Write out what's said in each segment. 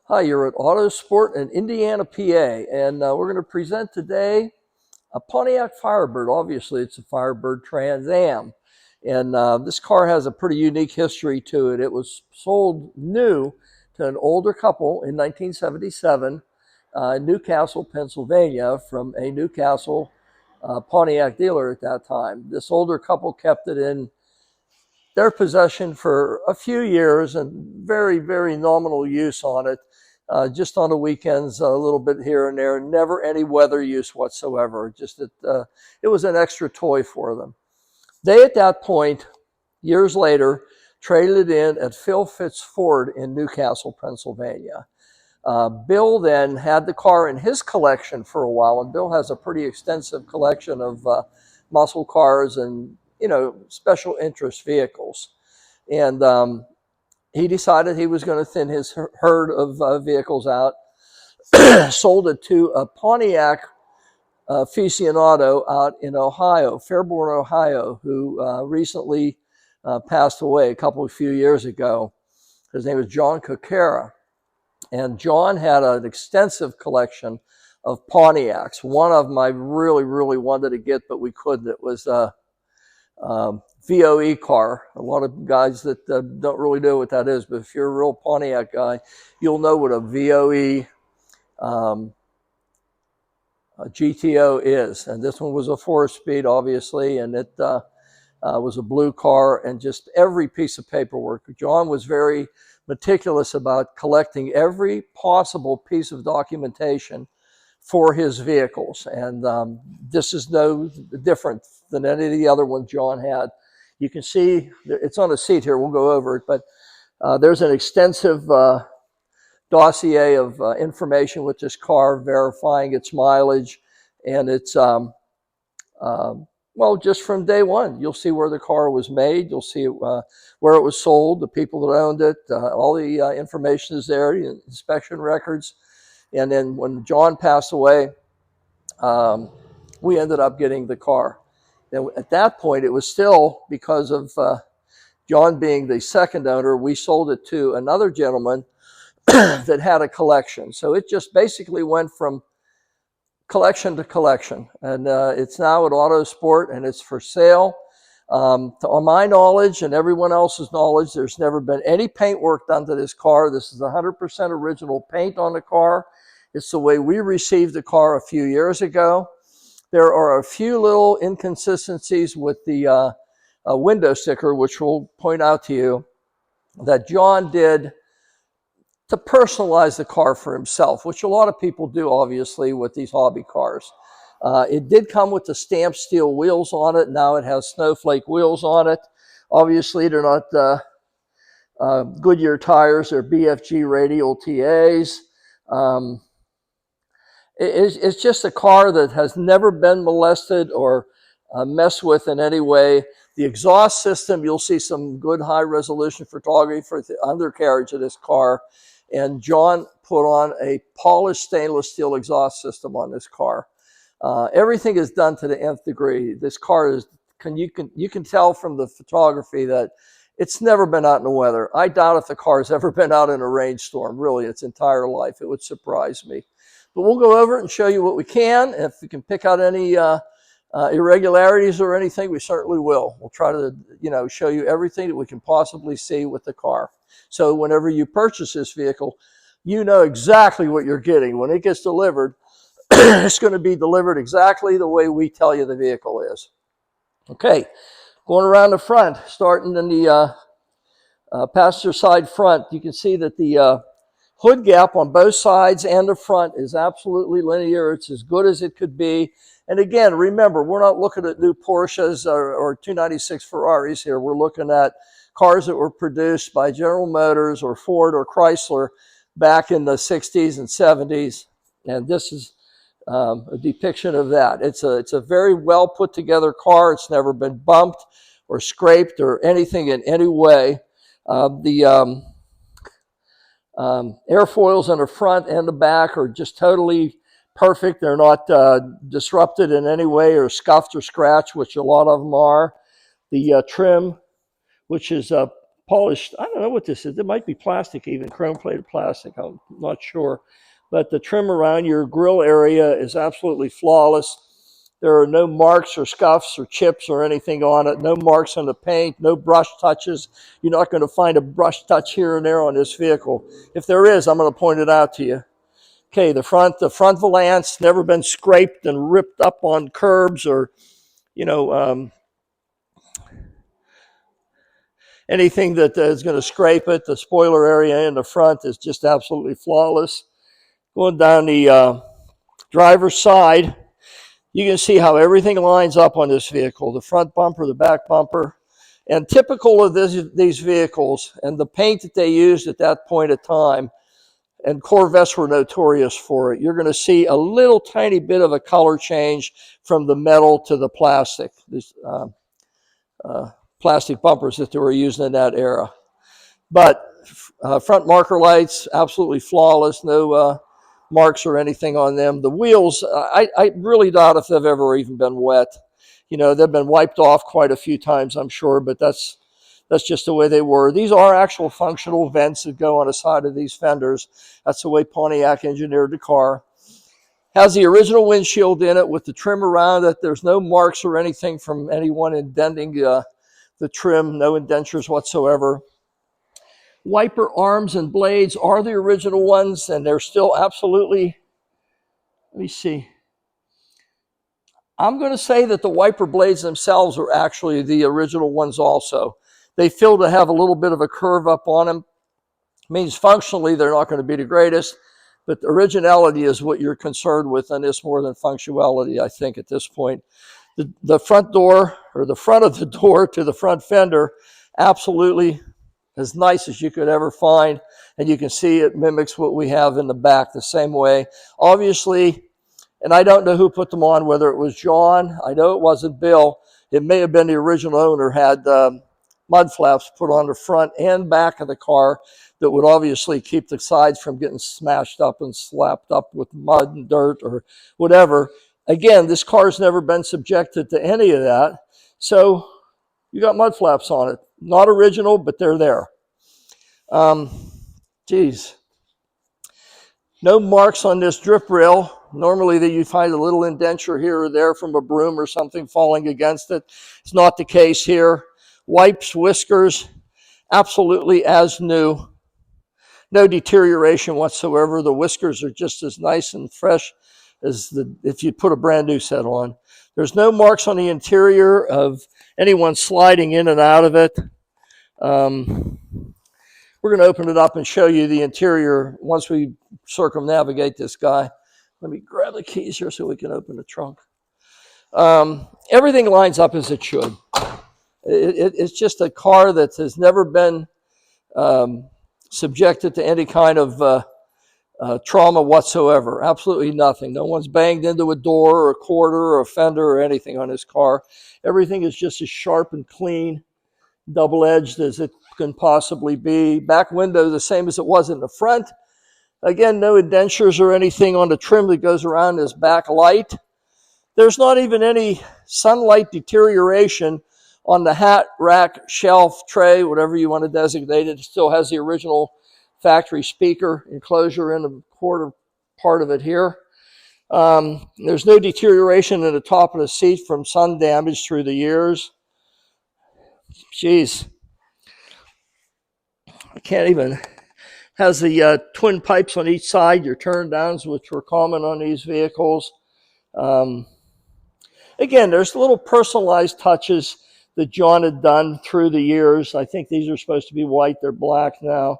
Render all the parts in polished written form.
Hi, you're at Autosport in Indiana, PA, and we're going to present today a Pontiac Firebird. Obviously, it's a Firebird Trans Am, and this car has a pretty unique history to it. It was sold new to an older couple in 1977 in Newcastle, Pennsylvania, from a Newcastle Pontiac dealer at that time. This older couple kept it in their possession for a few years and very, very nominal use on it. Just on the weekends, a little bit here and there, never any weather use whatsoever. Just that it was an extra toy for them. They, at that point, years later, traded it in at Phil Fitz Ford in Newcastle, Pennsylvania. Bill then had the car in his collection for a while, and Bill has a pretty extensive collection of muscle cars and special interest vehicles. And he decided he was going to thin his herd of vehicles out, sold it to a Pontiac aficionado out in Ohio, Fairborn, Ohio, who recently passed away a few years ago. His name was John Cocara. And John had an extensive collection of Pontiacs. One of them I really, really wanted to get, but we couldn't. It was VOE car. A lot of guys that don't really know what that is, but if you're a real Pontiac guy, you'll know what a VOE a GTO is. And this one was a 4-speed, obviously, and it was a blue car, and just every piece of paperwork. John was very meticulous about collecting every possible piece of documentation for his vehicles. And this is no different than any of the other ones John had. You can see, it's on a seat here, we'll go over it, but there's an extensive dossier of information with this car, verifying its mileage, and it's, well, just from day one, you'll see where the car was made, you'll see where it was sold, the people that owned it, all the information is there, the inspection records. And then when John passed away, we ended up getting the car. And at that point, it was still, because of John being the second owner, we sold it to another gentleman that had a collection. So it just basically went from collection to collection. And it's now at Autosport, and it's for sale. To my knowledge and everyone else's knowledge, there's never been any paint work done to this car. This is 100% original paint on the car. It's the way we received the car a few years ago. There are a few little inconsistencies with the window sticker, which we'll point out to you, that John did to personalize the car for himself, which a lot of people do, obviously, with these hobby cars. It did come with the stamped steel wheels on it. Now it has snowflake wheels on it. Obviously, they're not Goodyear tires. They're BFG radial TAs. It's just a car that has never been molested or messed with in any way. The exhaust system, you'll see some good high-resolution photography for the undercarriage of this car. And John put on a polished stainless steel exhaust system on this car. Everything is done to the nth degree. This car is, you can tell from the photography that it's never been out in the weather. I doubt if the car's ever been out in a rainstorm, really, its entire life. It would surprise me. But we'll go over it and show you what we can. If we can pick out any irregularities or anything, we certainly will. We'll try to, show you everything that we can possibly see with the car. So whenever you purchase this vehicle, you know exactly what you're getting. When it gets delivered, it's going to be delivered exactly the way we tell you the vehicle is. Okay, going around the front, starting in the passenger side front, you can see that the hood gap on both sides and the front is absolutely linear. It's as good as it could be. And again, remember, we're not looking at new Porsches or 296 Ferraris here. We're looking at cars that were produced by General Motors or Ford or Chrysler back in the 60s and 70s. And this is a depiction of that. It's a very well put together car. It's never been bumped or scraped or anything in any way. The airfoils on the front and the back are just totally perfect. They're not disrupted in any way or scuffed or scratched, which a lot of them are. The trim, which is polished. I don't know what this is. It might be plastic, even chrome-plated plastic. I'm not sure. But the trim around your grill area is absolutely flawless. There are no marks or scuffs or chips or anything on it. No marks on the paint, no brush touches. You're not going to find a brush touch here and there on this vehicle. If there is, I'm going to point it out to you. Okay, the front valance never been scraped and ripped up on curbs or, anything that is going to scrape it. The spoiler area in the front is just absolutely flawless. Going down the driver's side, you can see how everything lines up on this vehicle. The front bumper, the back bumper. And typical of these vehicles and the paint that they used at that point of time, and Corvettes were notorious for it, you're going to see a little tiny bit of a color change from the metal to the plastic. These plastic bumpers that they were using in that era. But front marker lights, absolutely flawless, no marks or anything on them. The wheels, I really doubt if they've ever even been wet. They've been wiped off quite a few times, I'm sure, but that's just the way they were. These are actual functional vents that go on the side of these fenders. That's the way Pontiac engineered the car. Has the original windshield in it with the trim around it. There's no marks or anything from anyone indenting the trim, no indentures whatsoever. Wiper arms and blades are the original ones, and they're still absolutely, let me see. I'm going to say that the wiper blades themselves are actually the original ones also. They feel to have a little bit of a curve up on them. Means functionally they're not going to be the greatest, but the originality is what you're concerned with on this more than functionality, I think, at this point. The front door, or the front of the door to the front fender, absolutely as nice as you could ever find. And you can see it mimics what we have in the back the same way. Obviously, and I don't know who put them on, whether it was John. I know it wasn't Bill. It may have been the original owner had mud flaps put on the front and back of the car that would obviously keep the sides from getting smashed up and slapped up with mud and dirt or whatever. Again, this car's never been subjected to any of that. So you got mud flaps on it. Not original, but they're there. Geez. No marks on this drip rail. Normally you find a little indenture here or there from a broom or something falling against it. It's not the case here. Wipes, whiskers, absolutely as new. No deterioration whatsoever. The whiskers are just as nice and fresh as if you put a brand new set on. There's no marks on the interior of anyone sliding in and out of it. We're going to open it up and show you the interior once we circumnavigate this guy. Let me grab the keys here so we can open the trunk. Everything lines up as it should. It's just a car that has never been subjected to any kind of trauma whatsoever. Absolutely nothing. No one's banged into a door or a quarter or a fender or anything on this car. Everything is just as sharp and clean, double-edged as it can possibly be. Back window the same as it was in the front. Again, no indentures or anything on the trim that goes around this back light. There's not even any sunlight deterioration on the hat, rack, shelf, tray, whatever you want to designate it. It still has the original factory speaker enclosure in the quarter part of it here. There's no deterioration in the top of the seat from sun damage through the years. Jeez. I can't even. Has the twin pipes on each side, your turn downs, which were common on these vehicles. Again, there's little personalized touches that John had done through the years. I think these are supposed to be white. They're black now.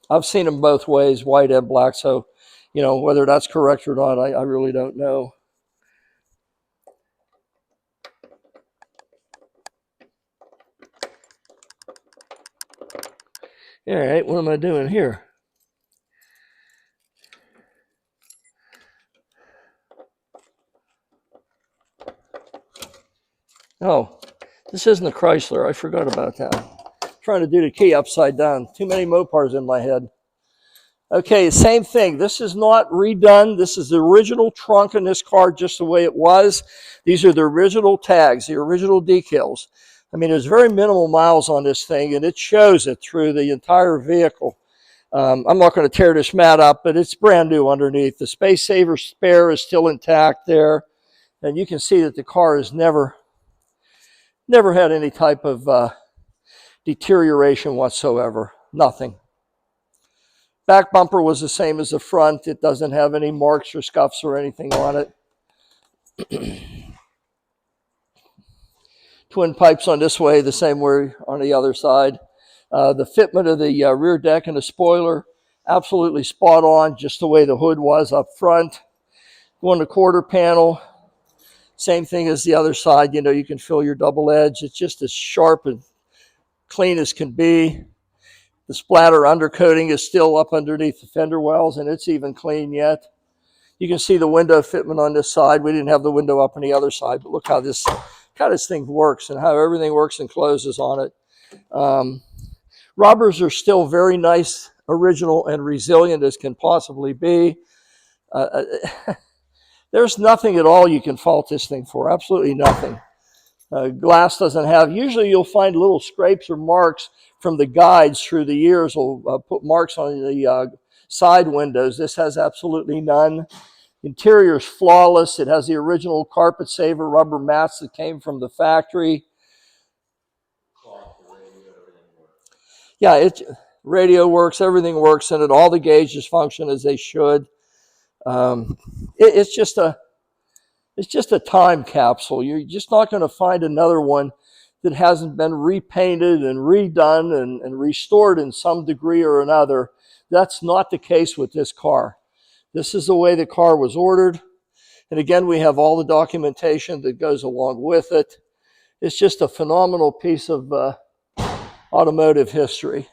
I've seen them both ways, white and black. So, whether that's correct or not, I really don't know. All right, what am I doing here? Oh, this isn't a Chrysler. I forgot about that. I'm trying to do the key upside down. Too many Mopars in my head. Okay, same thing. This is not redone. This is the original trunk in this car just the way it was. These are the original tags, the original decals. I mean, there's very minimal miles on this thing, and it shows it through the entire vehicle. I'm not going to tear this mat up, but it's brand new underneath. The Space Saver spare is still intact there, and you can see that the car has never had any type of deterioration whatsoever. Nothing. Back bumper was the same as the front. It doesn't have any marks or scuffs or anything on it. Twin pipes on this way, the same way on the other side. The fitment of the rear deck and the spoiler, absolutely spot on, just the way the hood was up front. Going to quarter panel, same thing as the other side. You know, you can feel your double edge. It's just as sharp and clean as can be. The splatter undercoating is still up underneath the fender wells, and it's even clean yet. You can see the window fitment on this side. We didn't have the window up on the other side, but look how this thing works and how everything works and closes on it. Rubbers are still very nice, original, and resilient as can possibly be. There's nothing at all you can fault this thing for, absolutely nothing. Glass doesn't have, usually you'll find little scrapes or marks from the guides through the years will put marks on the side windows. This has absolutely none. Interior is flawless. It has the original carpet saver rubber mats that came from the factory. Yeah, radio works, everything works in it. All the gauges function as they should. It's just a time capsule. You're just not going to find another one that hasn't been repainted and redone and restored in some degree or another. That's not the case with this car. This is the way the car was ordered. And again, we have all the documentation that goes along with it. It's just a phenomenal piece of automotive history.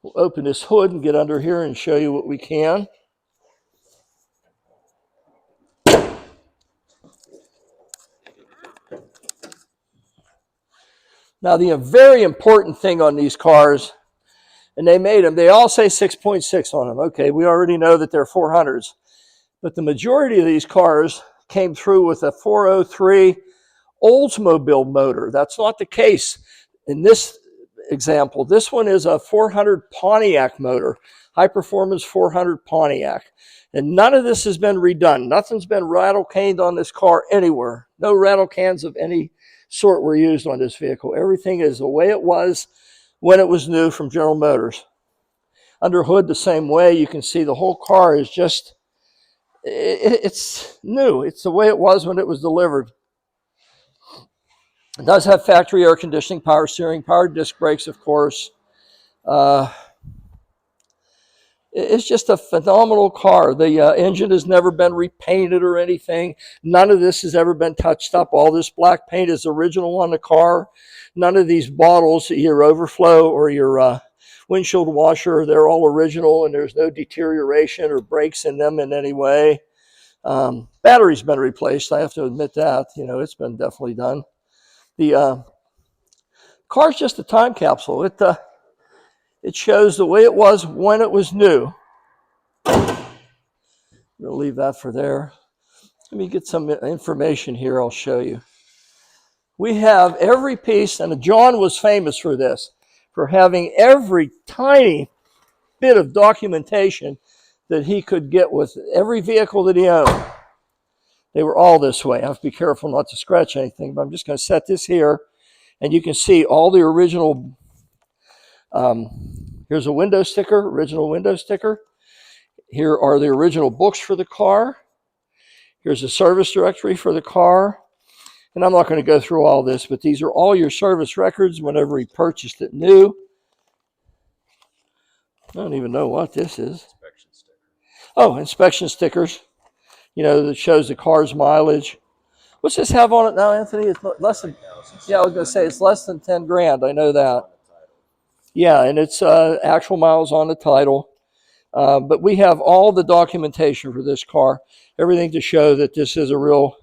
We'll open this hood and get under here and show you what we can. Now, the very important thing on these cars, and they made them, they all say 6.6 on them. Okay, we already know that they're 400s. But the majority of these cars came through with a 403 Oldsmobile motor. That's not the case in this example. This one is a 400 Pontiac motor, high performance 400 Pontiac. And none of this has been redone. Nothing's been rattle caned on this car anywhere. No rattle cans of any sort were used on this vehicle. Everything is the way it was when it was new from General Motors. Under hood the same way. You can see the whole car is just, it's new. It's the way it was when it was delivered. It does have factory air conditioning, power steering, power disc brakes, of course. It's just a phenomenal car. The engine has never been repainted or anything. None of this has ever been touched up. All this black paint is original on the car. None of these bottles, your overflow or your windshield washer, they're all original and there's no deterioration or breaks in them in any way. Battery's been replaced. I have to admit that. You know, it's been definitely done. The car's just a time capsule. It shows the way it was when it was new. We'll leave that for there. Let me get some information here I'll show you. We have every piece, and John was famous for this, for having every tiny bit of documentation that he could get with every vehicle that he owned. They were all this way. I have to be careful not to scratch anything, but I'm just going to set this here, and you can see all the original. Here's a window sticker, original window sticker. Here are the original books for the car. Here's a service directory for the car. And I'm not going to go through all this, but these are all your service records whenever he purchased it new. I don't even know what this is. Inspection sticker. Oh, inspection stickers. You know, that shows the car's mileage. What's this have on it now, Anthony? It's less than, yeah, I was going to say it's less than 10 grand. I know that. Yeah, and it's actual miles on the title. But we have all the documentation for this car, everything to show that this is a real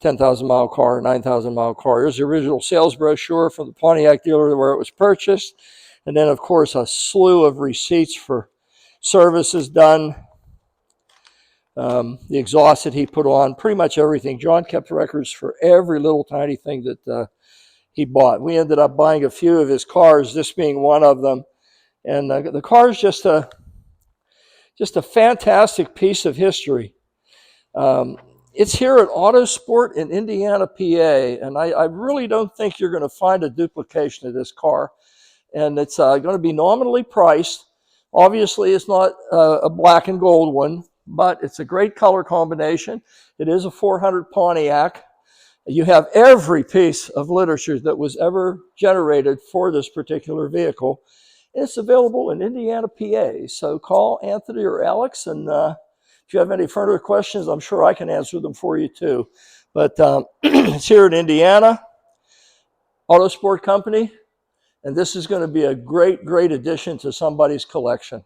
10,000 mile car, 9,000 mile car. Here's the original sales brochure from the Pontiac dealer where it was purchased. And then, of course, a slew of receipts for services done. the exhaust that he put on, pretty much everything. John kept records for every little tiny thing that he bought. We ended up buying a few of his cars, this being one of them. And the car is just a fantastic piece of history. It's here at Autosport in Indiana, PA, and I really don't think you're going to find a duplication of this car. And it's going to be nominally priced. Obviously, it's not a black and gold one, but it's a great color combination. It is a 400 Pontiac. You have every piece of literature that was ever generated for this particular vehicle. It's available in Indiana, PA. So call Anthony or Alex, and if you have any further questions, I'm sure I can answer them for you too. But it's here in Indiana, Autosport Company, and this is going to be a great, great addition to somebody's collection.